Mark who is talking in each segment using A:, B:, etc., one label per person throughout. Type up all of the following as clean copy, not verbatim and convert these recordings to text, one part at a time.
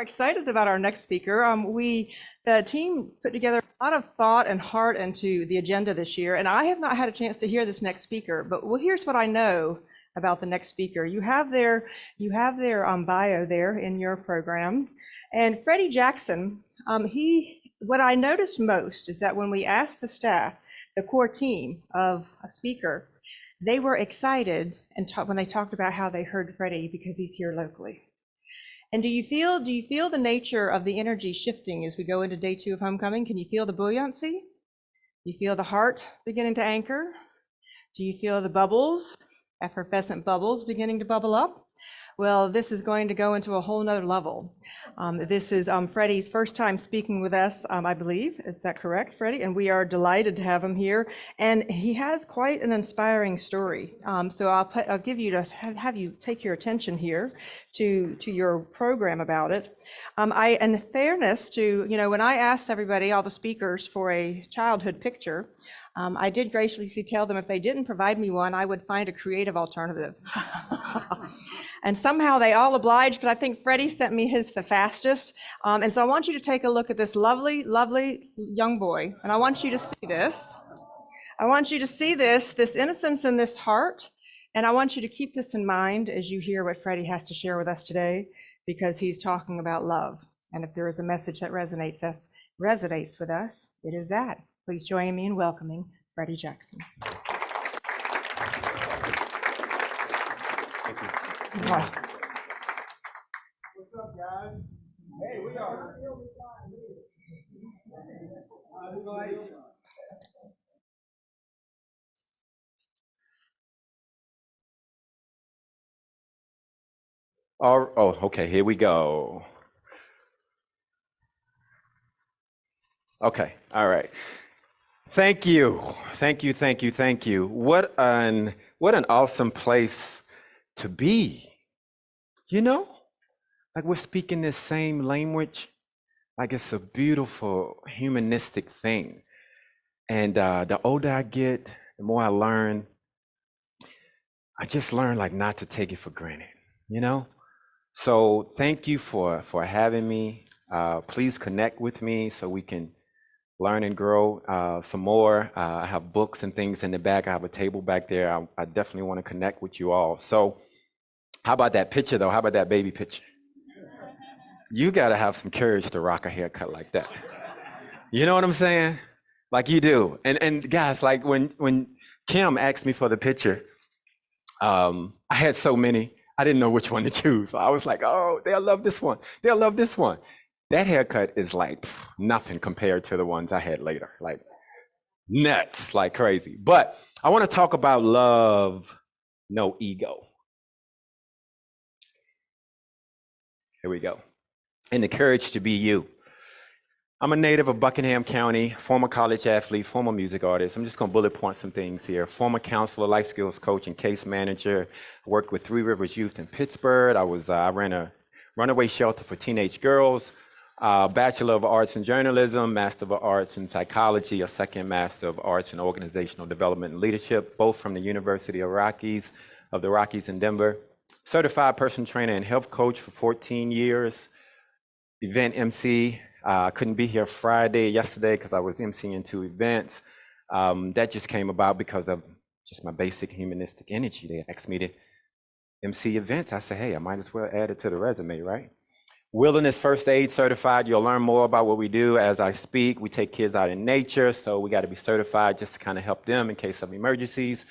A: excited about our next speaker. The team put together a lot of thought and heart into the agenda this year, and I have not had a chance to hear this next speaker, but here's what I know about the next speaker. You have their bio there in your program, and Freddie Jackson, what I noticed most is that when we asked the staff, the core team of a speaker, they were excited when they talked about how they heard Freddie because he's here locally. And do you feel the nature of the energy shifting as we go into day 2 of homecoming? Can you feel the buoyancy? Do you feel the heart beginning to anchor? Do you feel the bubbles, effervescent bubbles beginning to bubble up? Well, this is going to go into a whole nother level. This is Freddie's first time speaking with us, I believe. Is that correct, Freddie? And we are delighted to have him here. And he has quite an inspiring story. So I'll give you to have you take your attention here to your program about it. In fairness to, when I asked everybody, all the speakers, for a childhood picture, I did graciously tell them if they didn't provide me one, I would find a creative alternative. And somehow they all obliged, but I think Freddie sent me his the fastest. And so I want you to take a look at this lovely, lovely young boy. And I want you to see this. I want you to see this innocence in this heart. And I want you to keep this in mind as you hear what Freddie has to share with us today, because he's talking about love. And if there is a message that resonates with us, it is that. Please join me in welcoming Freddie Jackson.
B: Thank you. What's up, guys? Hey, we are. Oh, okay, here we go. Okay, all right. Thank you. What an awesome place to be. Like we're speaking this same language. Like it's a beautiful humanistic thing. And the older I get, the more I learn. I just learn like not to take it for granted, So thank you for having me. Please connect with me so we can learn and grow some more. I have books and things in the back. I have a table back there. I definitely want to connect with you all. So how about that picture though? How about that baby picture? You got to have some courage to rock a haircut like that. You know what I'm saying? Like you do. And guys, like when Kim asked me for the picture, I had so many, I didn't know which one to choose. I was like, oh, they'll love this one. They'll love this one. That haircut is like nothing compared to the ones I had later, like nuts, like crazy. But I want to talk about love, no ego. Here we go. And the courage to be you. I'm a native of Buckingham County, former college athlete, former music artist. I'm just going to bullet point some things here. Former counselor, life skills coach, and case manager. I worked with Three Rivers Youth in Pittsburgh. I ran a runaway shelter for teenage girls. Bachelor of Arts in Journalism, Master of Arts in Psychology, a second Master of Arts in Organizational Development and Leadership, both from the University of the Rockies in Denver. Certified personal trainer and health coach for 14 years. Event MC. I couldn't be here yesterday because I was emceeing 2 events. That just came about because of just my basic humanistic energy. They asked me to MC events. I said, hey, I might as well add it to the resume, right? Wilderness First Aid certified. You'll learn more about what we do as I speak. We take kids out in nature, so we got to be certified just to kind of help them in case of emergencies.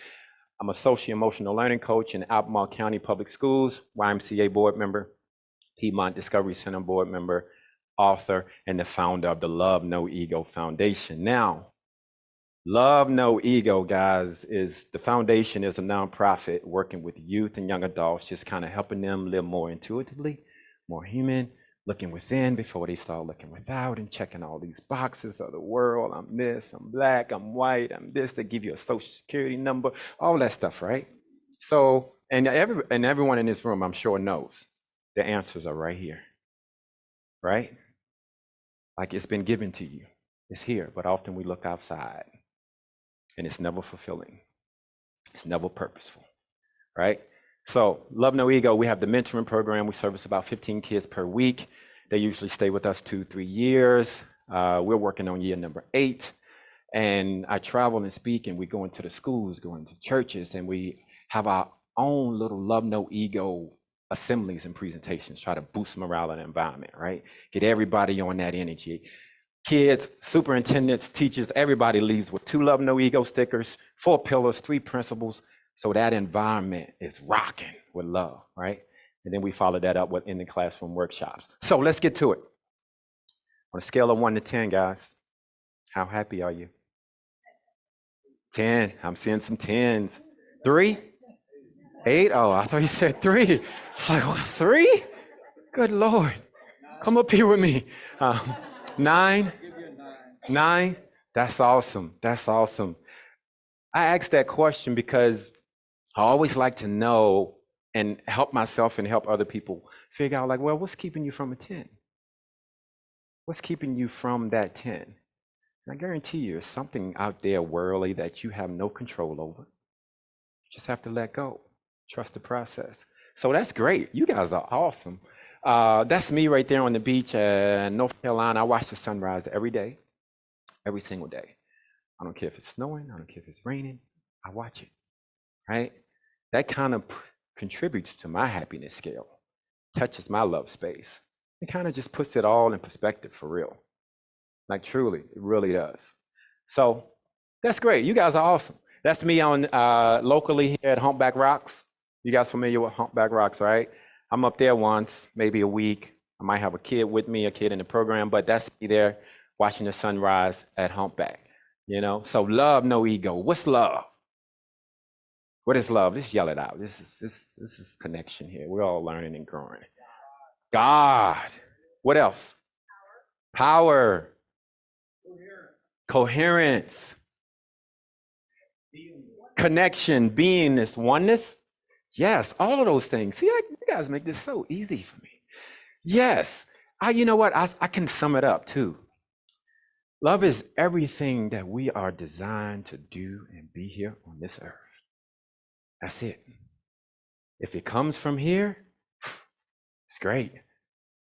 B: I'm a social emotional learning coach in Albemarle County Public Schools, YMCA board member, Piedmont Discovery Center board member, author, and the founder of the Love No Ego Foundation. Now, Love No Ego, guys, is the foundation is a nonprofit working with youth and young adults, just kind of helping them live more intuitively, more human, looking within before they start looking without and checking all these boxes of the world. I'm this, I'm black, I'm white, I'm this. They give you a social security number, all that stuff, right? So, and everyone in this room, I'm sure, knows the answers are right here, right? Like it's been given to you. It's here, but often we look outside and it's never fulfilling. It's never purposeful, right? So Love No Ego, we have the mentoring program. We service about 15 kids per week. They usually stay with us 2-3 years. We're working on year number 8. And I travel and speak, and we go into the schools, go into churches, and we have our own little love no ego assemblies and presentations, try to boost morale in the environment, right? Get everybody on that energy. Kids, superintendents, teachers, everybody leaves with 2 love no ego stickers, 4 pillars, 3 principles. So that environment is rocking with love, right? And then we follow that up with in the classroom workshops. So let's get to it. On a scale of 1 to 10, guys, how happy are you? 10. I'm seeing some 10s. 3? 8? Oh, I thought you said 3. It's like, what, 3? Good Lord. Come up here with me. 9? 9? That's awesome. That's awesome. I asked that question because I always like to know and help myself and help other people figure out, like, well, what's keeping you from a 10? What's keeping you from that 10? And I guarantee you, it's something out there worldly that you have no control over. You just have to let go. Trust the process. So that's great. You guys are awesome. That's me right there on the beach in North Carolina. I watch the sunrise every day, every single day. I don't care if it's snowing. I don't care if it's raining. I watch it, right? That kind of contributes to my happiness scale, touches my love space. It kind of just puts it all in perspective for real. Like truly, it really does. So that's great. You guys are awesome. That's me on locally here at Humpback Rocks. You guys familiar with Humpback Rocks, right? I'm up there once, maybe a week. I might have a kid with me, a kid in the program, but that's me there watching the sunrise at Humpback. You know, so love, no ego. What's love? What is love? Just yell it out. This is connection here. We're all learning and growing. God. What else? Power. Coherence. Connection, beingness, oneness. Yes, all of those things. See, you guys make this so easy for me. Yes. You know what? I can sum it up too. Love is everything that we are designed to do and be here on this earth. That's it. If it comes from here, it's great.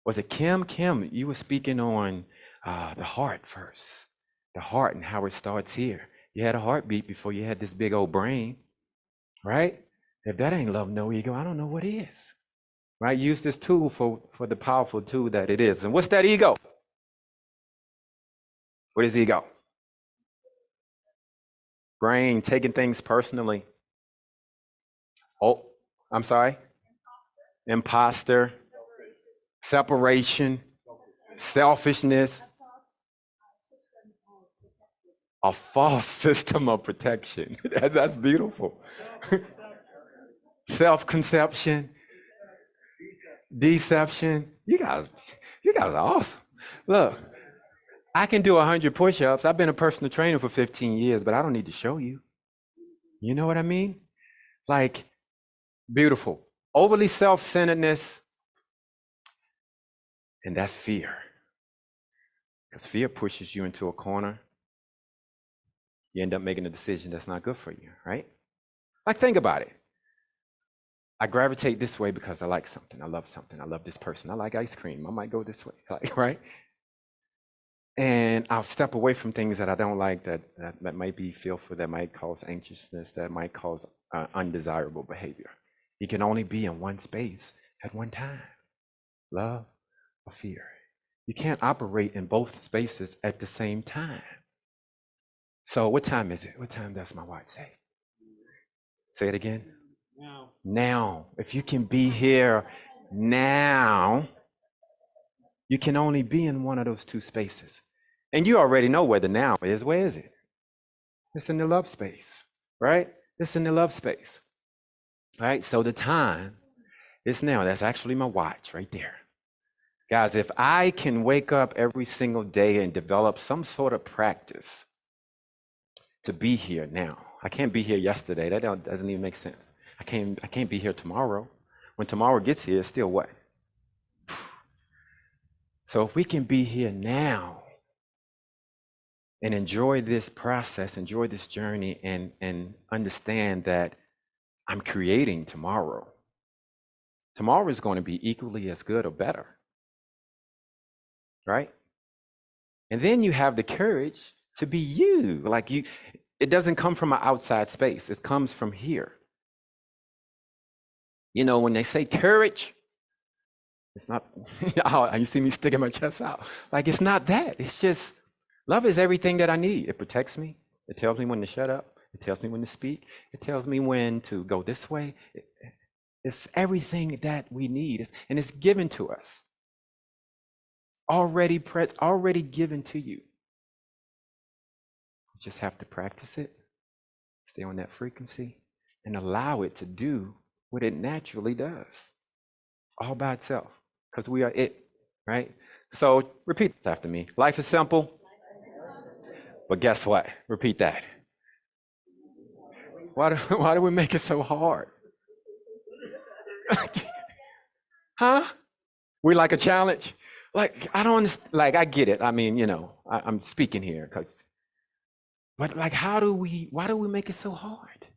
B: Was it Kim? Kim, you were speaking on the heart first. The heart and how it starts here. You had a heartbeat before you had this big old brain, right? If that ain't love, no ego, I don't know what is. Right? Use this tool for the powerful tool that it is. And what's that ego? What is ego? Brain, taking things personally. Oh, I'm sorry. Imposter, separation, selfishness, a false system of protection. That's beautiful. Self-conception, deception. You guys are awesome. Look, I can do 100 push-ups. I've been a personal trainer for 15 years, but I don't need to show you. You know what I mean? Like, beautiful. Overly self-centeredness and that fear. Because fear pushes you into a corner. You end up making a decision that's not good for you, right? Like, think about it. I gravitate this way because I like something. I love something. I love this person. I like ice cream. I might go this way, like, right? And I'll step away from things that I don't like, that might be fearful, that might cause anxiousness, that might cause undesirable behavior. You can only be in one space at one time, love or fear. You can't operate in both spaces at the same time. So what time is it? What time does my watch say? Say it again. Now. If you can be here now, you can only be in one of those two spaces. And you already know where the now is. Where is it? It's in the love space, right? It's in the love space, right? So the time is now. That's actually my watch right there. Guys, if I can wake up every single day and develop some sort of practice to be here now. I can't be here yesterday. That doesn't even make sense. I can't be here tomorrow. When tomorrow gets here, it's still what? So if we can be here now and enjoy this process, enjoy this journey, and understand that I'm creating tomorrow. Tomorrow is going to be equally as good or better. right? And then you have the courage to be you. Like you, it doesn't come from an outside space. It comes from here. You know, when they say courage, it's not, oh, you see me sticking my chest out. Like, it's not that. It's just, love is everything that I need. It protects me. It tells me when to shut up. It tells me when to speak. It tells me when to go this way. It's everything that we need. And it's given to us. Already given to you. You just have to practice it, stay on that frequency, and allow it to do what it naturally does, all by itself, because we are it, right? So repeat this after me. Life is simple, but guess what? Repeat that. Why do we make it so hard? Huh? We like a challenge? Like, I don't understand. Like, I get it. I mean, you know, I'm speaking here but like, why do we make it so hard?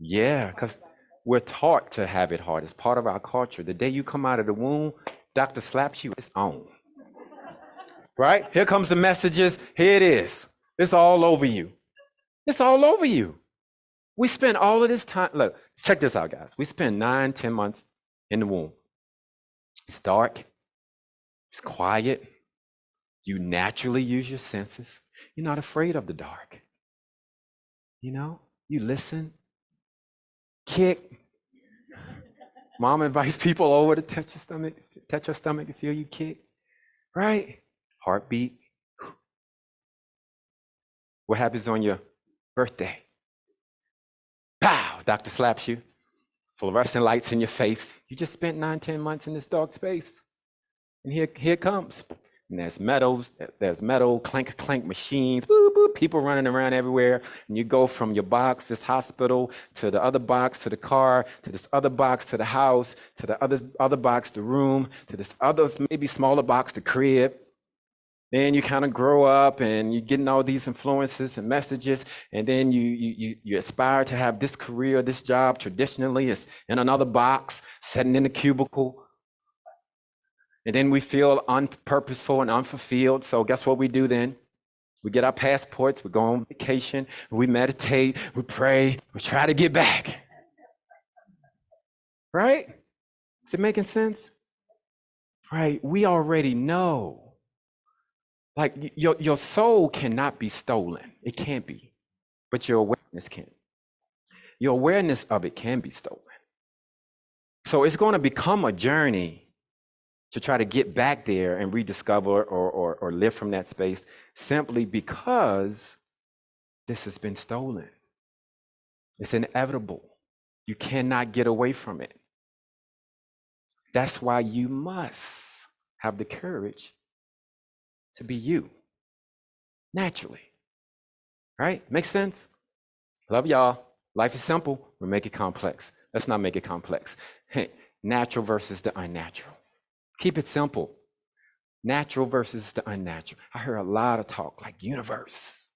B: Yeah, because we're taught to have it hard. It's part of our culture. The day you come out of the womb, doctor slaps you, it's on. Right? Here comes the messages. Here it is. It's all over you. It's all over you. We spend all of this time. Look, check this out, guys. We spend 9-10 months in the womb. It's dark. It's quiet. You naturally use your senses. You're not afraid of the dark. You know, you listen, kick. Mom invites people over to touch your stomach to feel you kick. Right? Heartbeat. What happens on your birthday? Pow! Doctor slaps you. Fluorescent lights in your face. You just spent 9-10 months in this dark space. And here it comes. And there's metal, clank machines, boop, boop, people running around everywhere. And you go from your box, this hospital, to the other box, to the car, to this other box, to the house, to the other box, the room, to this other, maybe smaller box, the crib. Then you kind of grow up and you're getting all these influences and messages. And then you aspire to have this career, this job. Traditionally, it's in another box, sitting in a cubicle. And then we feel unpurposeful and unfulfilled. So guess what we do then? We get our passports, we go on vacation, we meditate, we pray, we try to get back. Right? Is it making sense? Right? We already know. Like your soul cannot be stolen. It can't be. But your awareness can. Your awareness of it can be stolen. So it's going to become a journey to try to get back there and rediscover or live from that space simply because this has been stolen. It's inevitable. You cannot get away from it. That's why you must have the courage to be you, naturally. Right? Makes sense? Love y'all. Life is simple. We make it complex. Let's not make it complex. Hey, natural versus the unnatural. Keep it simple. Natural versus the unnatural. I hear a lot of talk like universe.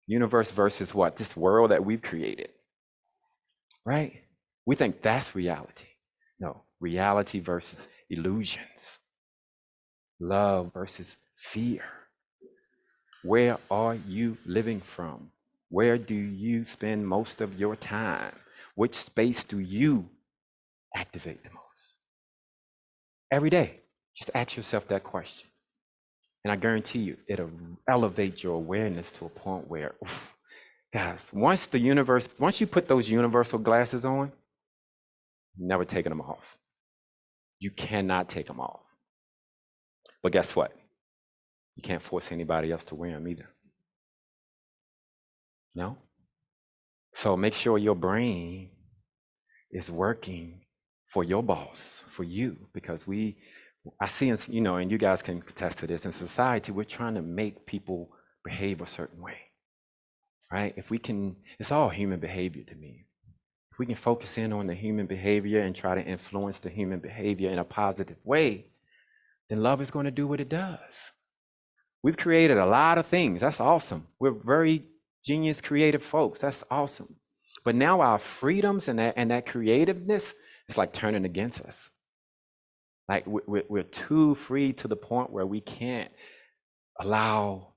B: Universe versus what? This world that we've created. Right? We think that's reality. No, reality versus illusions. Love versus fear. Where are you living from? Where do you spend most of your time? Which space do you activate the most? Every day, just ask yourself that question. And I guarantee you, it'll elevate your awareness to a point where, guys, once you put those universal glasses on, never taking them off. You cannot take them off. But guess what? You can't force anybody else to wear them either. No? So make sure your brain is working for your boss, for you, because I see, and you guys can attest to this, in society, we're trying to make people behave a certain way, right? It's all human behavior to me. If we can focus in on the human behavior and try to influence the human behavior in a positive way, then love is going to do what it does. We've created a lot of things. That's awesome. We're very genius, creative folks. That's awesome. But now our freedoms and that creativeness is like turning against us. Like we're too free to the point where we can't allow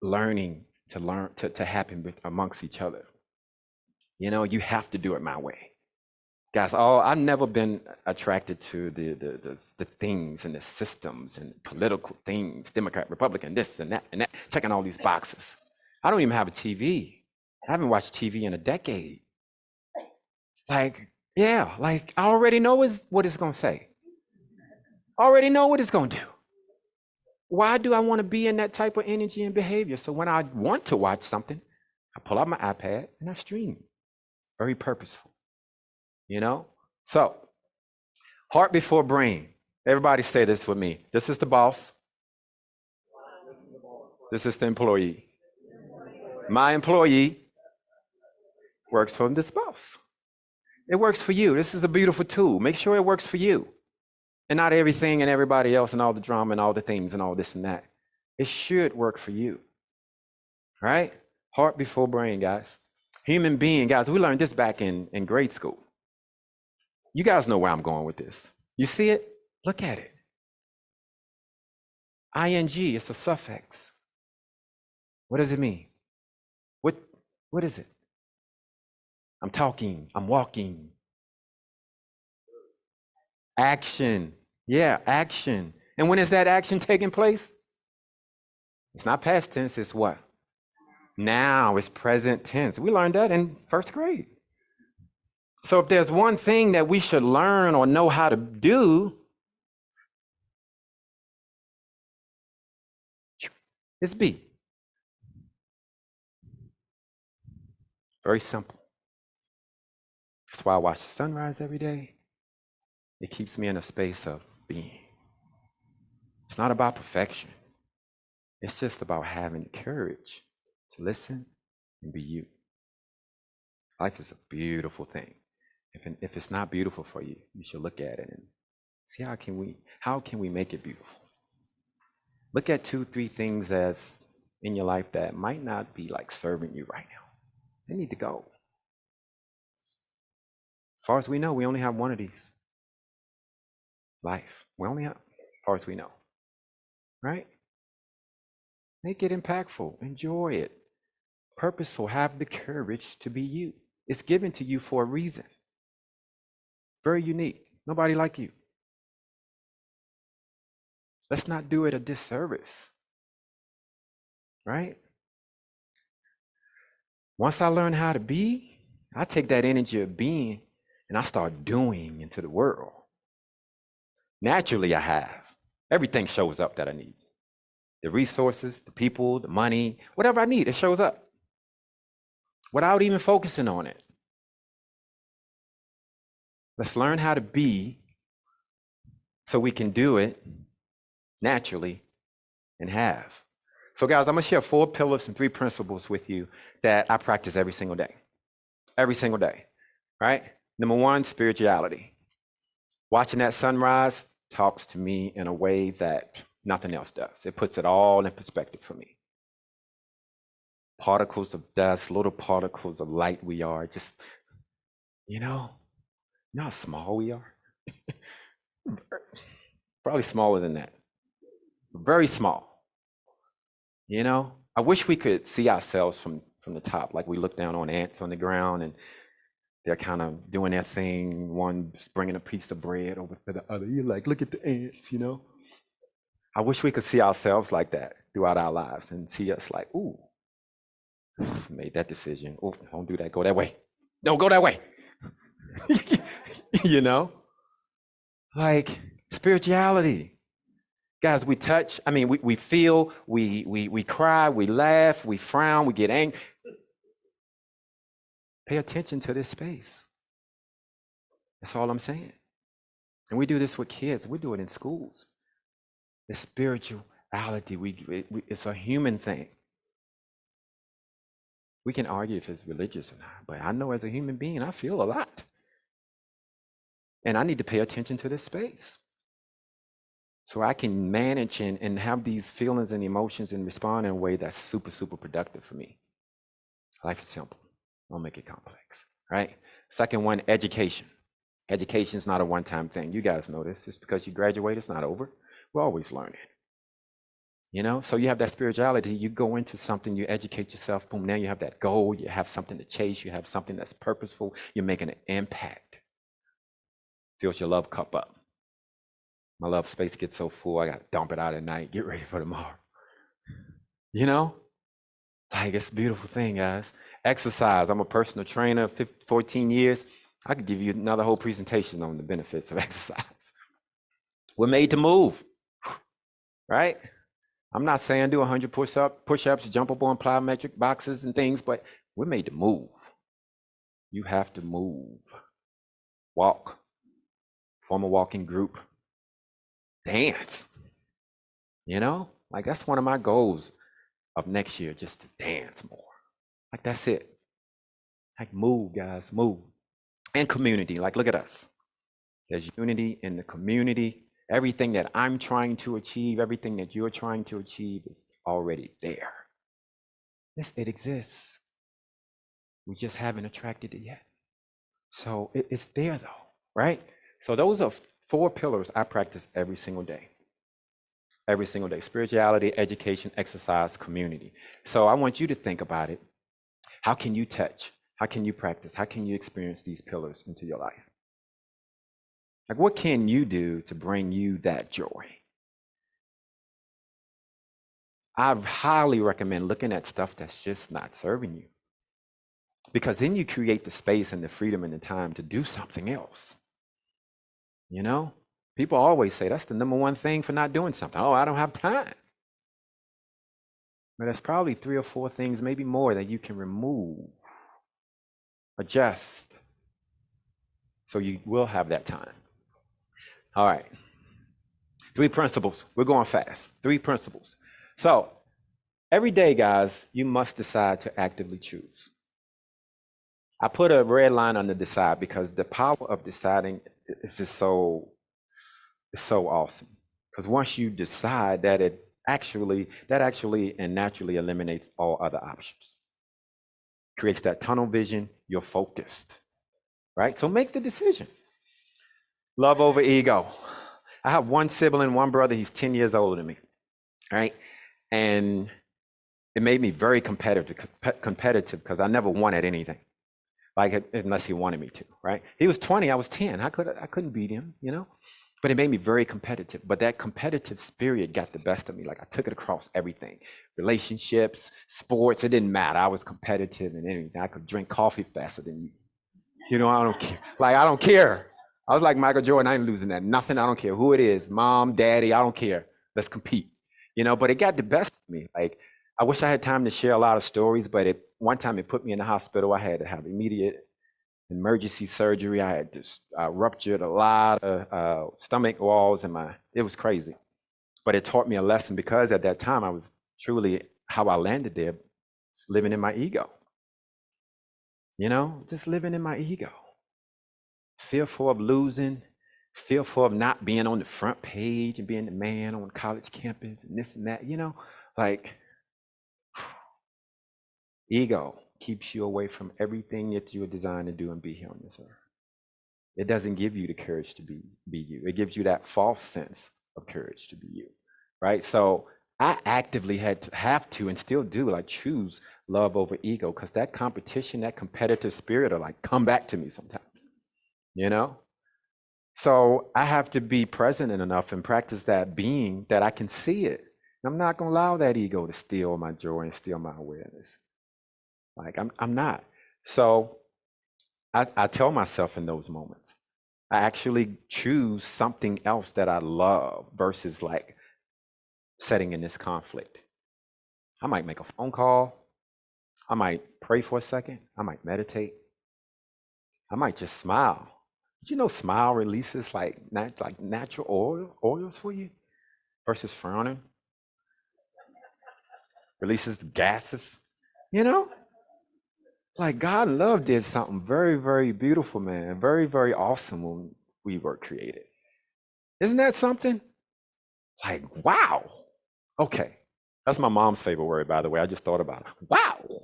B: learning to happen amongst each other. You know, you have to do it my way. Guys, I've never been attracted to the things and the systems and political things, Democrat, Republican, this and that, checking all these boxes. I don't even have a TV. I haven't watched TV in a decade. Like, yeah, like I already know what it's going to say. I already know what it's going to do. Why do I want to be in that type of energy and behavior? So when I want to watch something, I pull out my iPad and I stream. Very purposeful, you know? So, heart before brain. Everybody say this with me. This is the boss. This is the employee. My employee works for this boss. It works for you. This is a beautiful tool. Make sure it works for you. And not everything and everybody else and all the drama and all the things and all this and that. It should work for you. Right? Heart before brain, guys. Human being, guys, we learned this back in grade school. You guys know where I'm going with this. You see it? Look at it. ING, it's a suffix. What does it mean? What is it? I'm talking, I'm walking. Action. Yeah, action. And when is that action taking place? It's not past tense, it's what? Now, it's present tense. We learned that in first grade. So if there's one thing that we should learn or know how to do, it's be. Very simple. That's why I watch the sunrise every day. It keeps me in a space of being. It's not about perfection. It's just about having the courage to listen and be you. Life is a beautiful thing. If it's not beautiful for you, you should look at it and see how can we make it beautiful. Look at 2-3 things as in your life that might not be like serving you right now. They need to go. As far as we know, we only have one of these. Life. We only have, as far as we know. Right? Make it impactful. Enjoy it. Purposeful. Have the courage to be you. It's given to you for a reason. Very unique. Nobody like you. Let's not do it a disservice. Right? Once I learn how to be, I take that energy of being and I start doing into the world. Naturally, I have. Everything shows up that I need. The resources, the people, the money, whatever I need, it shows up. Without even focusing on it. Let's learn how to be so we can do it naturally and have. So guys, I'm gonna share 4 pillars and 3 principles with you that I practice every single day. Every single day, right? Number 1, spirituality. Watching that sunrise talks to me in a way that nothing else does. It puts it all in perspective for me. Particles of dust, little particles of light we are, just, you know how small we are? Probably smaller than that. Very small. You know, I wish we could see ourselves from the top, like we look down on ants on the ground and they're kind of doing their thing. One's bringing a piece of bread over to the other. You're like, look at the ants, you know? I wish we could see ourselves like that throughout our lives and see us like, ooh, made that decision. Oh, don't do that. Go that way. Don't go that way. You know? Like spirituality. Guys, we touch, I mean, we feel, we cry, we laugh, we frown, we get angry. Pay attention to this space. That's all I'm saying. And we do this with kids. We do it in schools. It's spirituality. It's a human thing. We can argue if it's religious or not, but I know as a human being, I feel a lot. And I need to pay attention to this space. So I can manage and have these feelings and emotions and respond in a way that's super, super productive for me. Life is simple. Don't make it complex, right? Second one, education. Education is not a one-time thing. You guys know this. Just because you graduate, it's not over. We're always learning. You know, so you have that spirituality, you go into something, you educate yourself, boom, now you have that goal, you have something to chase, you have something that's purposeful, you're making an impact. Fills your love cup up. My love space gets so full, I got to dump it out at night, get ready for tomorrow. You know, like it's a beautiful thing, guys. Exercise, I'm a personal trainer, 14 years. I could give you another whole presentation on the benefits of exercise. We're made to move, right? I'm not saying do 100 push-ups, jump up on plyometric boxes and things, but we're made to move. You have to move. Walk. Form a walking group. Dance. You know, like that's one of my goals of next year, just to dance more. Like that's it. Like move, guys, move. And community, like look at us. There's unity in the community. Everything that I'm trying to achieve, everything that you're trying to achieve is already there. It exists. We just haven't attracted it yet. So it's there though, right? So those are 4 pillars I practice every single day. Every single day. Spirituality, education, exercise, community. So I want you to think about it. How can you touch? How can you practice? How can you experience these pillars into your life? Like, what can you do to bring you that joy? I highly recommend looking at stuff that's just not serving you. Because then you create the space and the freedom and the time to do something else. You know? People always say that's the number one thing for not doing something. Oh, I don't have time. But there's probably 3 or 4 things, maybe more, that you can remove, adjust, so you will have that time. All right. 3 principles. We're going fast. 3 principles. So every day, guys, you must decide to actively choose. I put a red line on the decide because the power of deciding is just so awesome. Because once you decide that that actually and naturally eliminates all other options. Creates that tunnel vision, you're focused, right? So make the decision. Love over ego. I have 1 sibling, 1 brother, he's 10 years older than me, right? And it made me very competitive because I never won at anything. Like, unless he wanted me to, right? He was 20, I was 10. I couldn't beat him, you know? But it made me very competitive. But that competitive spirit got the best of me. Like, I took it across everything. Relationships, sports, it didn't matter. I was competitive in anything. I could drink coffee faster than you. You know, I don't care. Like, I don't care. I was like Michael Jordan, I ain't losing that. Nothing, I don't care who it is. Mom, daddy, I don't care. Let's compete. You know, but it got the best of me. Like, I wish I had time to share a lot of stories, but one time it put me in the hospital. I had to have immediate emergency surgery. I had just ruptured a lot of stomach walls it was crazy. But it taught me a lesson because at that time I was truly, how I landed there, living in my ego. You know, just living in my ego. Fearful of losing, fearful of not being on the front page and being the man on college campus and this and that, you know, like ego keeps you away from everything that you were designed to do and be here on this earth. It doesn't give you the courage to be you. It gives you that false sense of courage to be you, right? So I actively have to and still do, like, choose love over ego, because that competition, that competitive spirit will like come back to me sometimes, you know? So I have to be present enough and practice that being that I can see it. And I'm not gonna allow that ego to steal my joy and steal my awareness. Like, I'm not. So I tell myself in those moments, I actually choose something else that I love versus like setting in this conflict. I might make a phone call. I might pray for a second. I might meditate. I might just smile. Did you know smile releases like natural oils for you versus frowning? Releases gases, you know? Like, God love did something very, very beautiful, man. Very, very awesome when we were created. Isn't that something? Like, wow. Okay. That's my mom's favorite word, by the way. I just thought about it. Wow.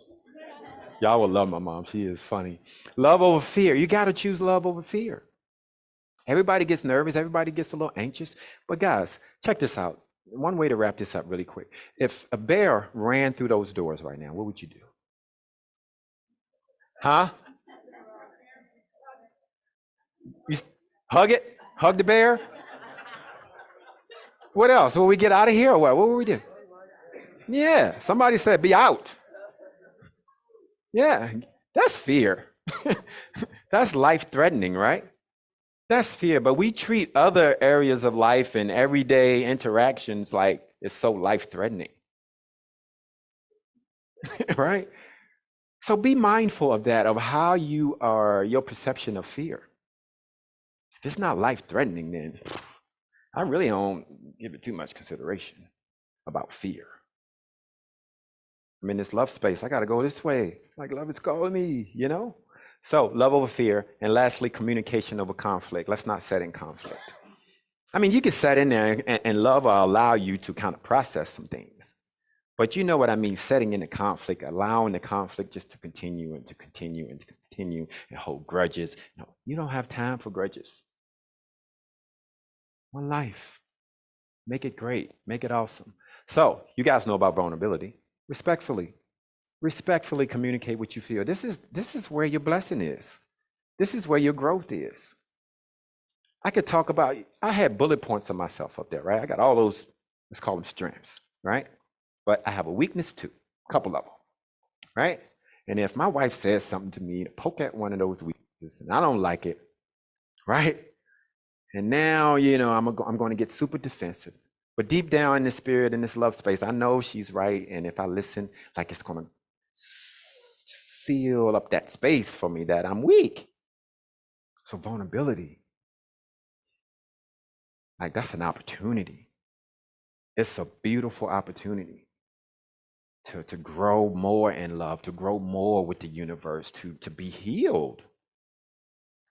B: Y'all will love my mom. She is funny. Love over fear. You got to choose love over fear. Everybody gets nervous. Everybody gets a little anxious. But guys, check this out. One way to wrap this up really quick. If a bear ran through those doors right now, what would you do? Huh? You hug it? Hug the bear? What else? Will we get out of here or what? What will we do? Yeah, somebody said be out. Yeah, that's fear. That's life-threatening, right? That's fear, but we treat other areas of life and everyday interactions like it's so life-threatening, right? So be mindful of that, of how you are, your perception of fear. If it's not life-threatening, then I really don't give it too much consideration about fear. I'm in this love space. I got to go this way. Like love is calling me, you know? So love over fear. And lastly, communication over conflict. Let's not set in conflict. I mean, you can set in there and love will allow you to kind of process some things. But you know what I mean, setting in the conflict, allowing the conflict just to continue and to continue and to continue and hold grudges. No, you don't have time for grudges. One life. Make it great. Make it awesome. So you guys know about vulnerability. Respectfully communicate what you feel. This is where your blessing is. This is where your growth is. I could talk about, I had bullet points of myself up there, right? I got all those, let's call them strengths, right? But I have a weakness too, a couple of them, right? And if my wife says something to me to poke at one of those weaknesses and I don't like it, right? And now, you know, I'm going to get super defensive. But deep down in the spirit, in this love space, I know she's right. And if I listen, like it's going to seal up that space for me that I'm weak. So vulnerability, like that's an opportunity. It's a beautiful opportunity to grow more in love, to grow more with the universe, to be healed.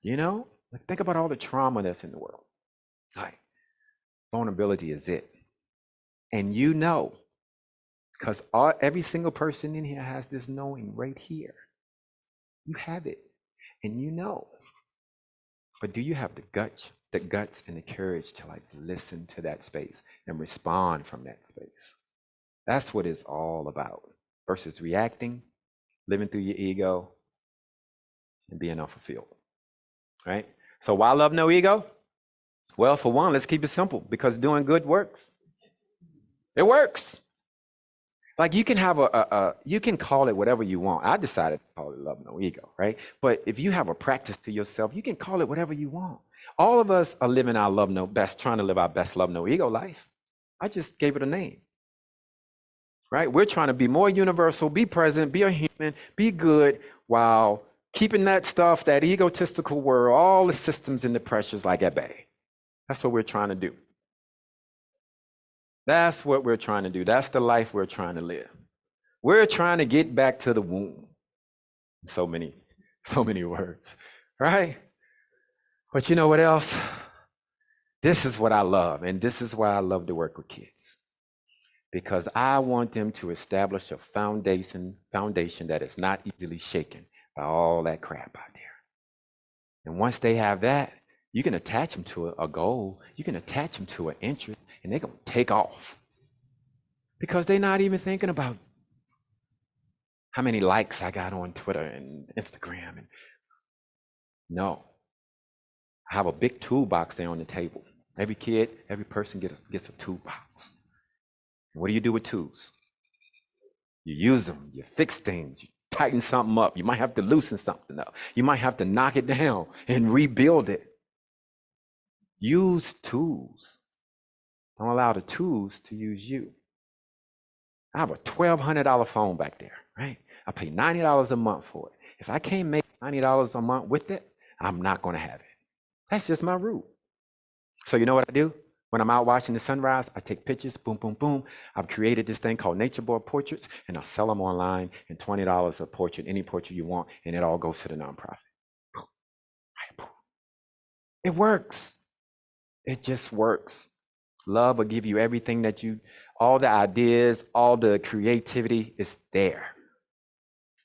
B: You know, like think about all the trauma that's in the world. Like vulnerability is it. And you know, because every single person in here has this knowing right here. You have it, and you know. But do you have the guts and the courage to like listen to that space and respond from that space? That's what it's all about. Versus reacting, living through your ego, and being unfulfilled. Right? So why love no ego? Well, for one, let's keep it simple, because doing good works. It works. Like you can have you can call it whatever you want. I decided to call it love no ego, right? But if you have a practice to yourself, you can call it whatever you want. All of us are living our trying to live our best love no ego life. I just gave it a name, right? We're trying to be more universal, be present, be a human, be good, while keeping that stuff, that egotistical world, all the systems and the pressures like at bay. That's what we're trying to do. That's what we're trying to do. That's the life we're trying to live. We're trying to get back to the womb. So many words, right? But you know what else? This is what I love, and this is why I love to work with kids. Because I want them to establish a foundation that is not easily shaken by all that crap out there. And once they have that, you can attach them to a goal. You can attach them to an interest, and they're going to take off. Because they're not even thinking about how many likes I got on Twitter and Instagram. And no. I have a big toolbox there on the table. Every kid, every person gets a toolbox. And what do you do with tools? You use them. You fix things. You tighten something up. You might have to loosen something up. You might have to knock it down and rebuild it. Use tools. Don't allow the tools to use you. I have a $1,200 phone back there, right? I pay $90 a month for it. If I can't make $90 a month with it, I'm not going to have it. That's just my rule. So you know what I do? When I'm out watching the sunrise, I take pictures, boom, boom, boom. I've created this thing called nature board portraits, and I'll sell them online, and $20 a portrait, any portrait you want, and it all goes to the nonprofit. It works. It just works. Love will give you everything that all the ideas, all the creativity is there.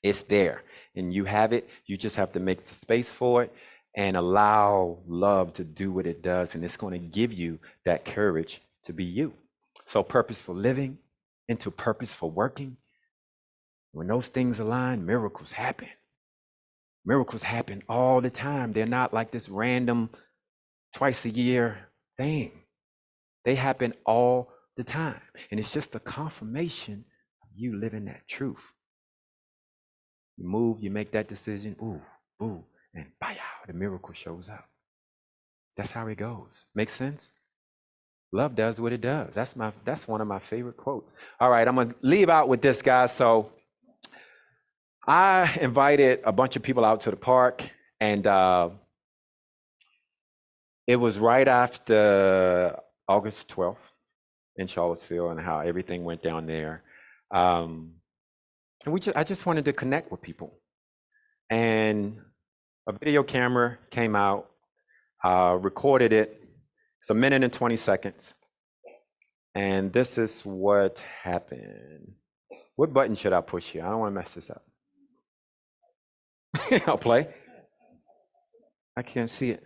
B: It's there. And you have it. You just have to make the space for it. and allow love to do what it does. And it's going to give you that courage to be you. So purposeful living into purposeful working. When those things align, miracles happen. Miracles happen all the time. They're not like this random twice a year thing. They happen all the time. And it's just a confirmation of you living that truth. You move, you make that decision, ooh, ooh, and bam, the miracle shows up. That's how it goes. Make sense? Love does what it does. That's one of my favorite quotes. All right, I'm gonna leave out with this, guys. So I invited a bunch of people out to the park, and it was right after August 12th in Charlottesville and how everything went down there. And I just wanted to connect with people. And a video camera came out, recorded it. It's 1 minute and 20 seconds. And this is what happened. What button should I push here? I don't want to mess this up. I'll play. I can't see it.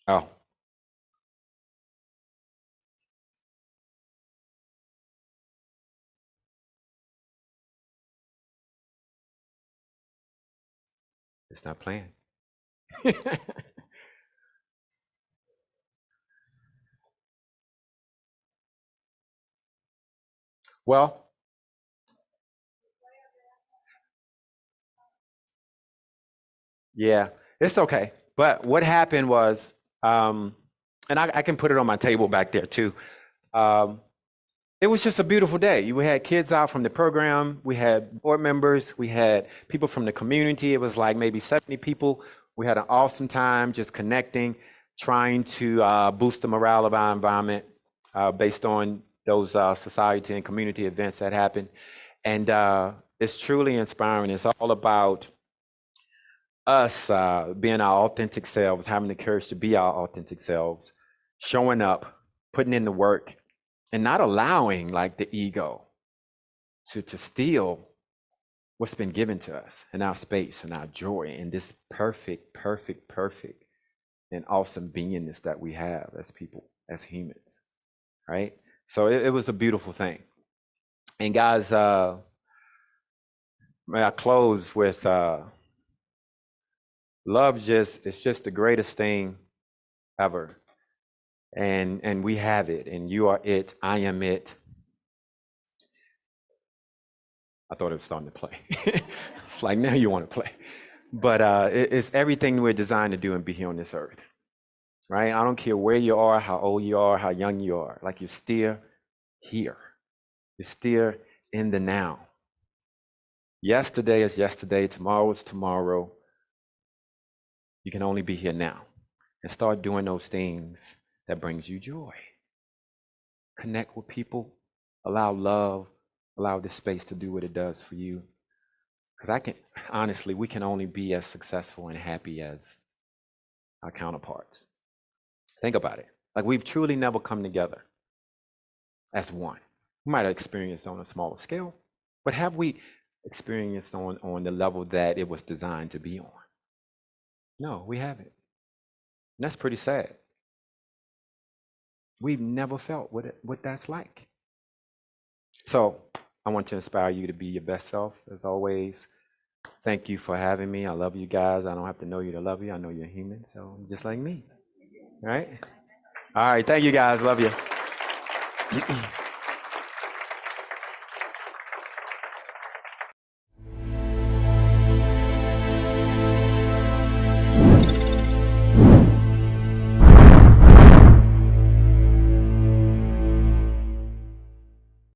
B: Oh. It's not playing. Well, yeah, it's okay. But what happened was, and I can put it on my table back there too. It was just a beautiful day. We had kids out from the program. We had board members. We had people from the community. It was like maybe 70 people. We had an awesome time just connecting, trying to boost the morale of our environment based on those society and community events that happened. And it's truly inspiring. It's all about us being our authentic selves, having the courage to be our authentic selves, showing up, putting in the work, and not allowing like the ego to steal what's been given to us and our space and our joy and this perfect and awesome beingness that we have as people, as humans, right? So it was a beautiful thing. And guys, may I close with love it's just the greatest thing ever. And we have it, and you are it, I am it. I thought it was starting to play. It's like, now you want to play. But it's everything we're designed to do and be here on this earth, right? I don't care where you are, how old you are, how young you are. Like, you're still here. You're still in the now. Yesterday is yesterday. Tomorrow is tomorrow. You can only be here now. And start doing those things that brings you joy. Connect with people. Allow love. Allow this space to do what it does for you. Because honestly, we can only be as successful and happy as our counterparts. Think about it. Like, we've truly never come together as one. We might have experienced on a smaller scale, but have we experienced on the level that it was designed to be on? No, we haven't. And that's pretty sad. We've never felt what that's like. So I want to inspire you to be your best self, as always. Thank you for having me. I love you guys. I don't have to know you to love you. I know you're human, so just like me. All right? All right. Thank you, guys. Love you.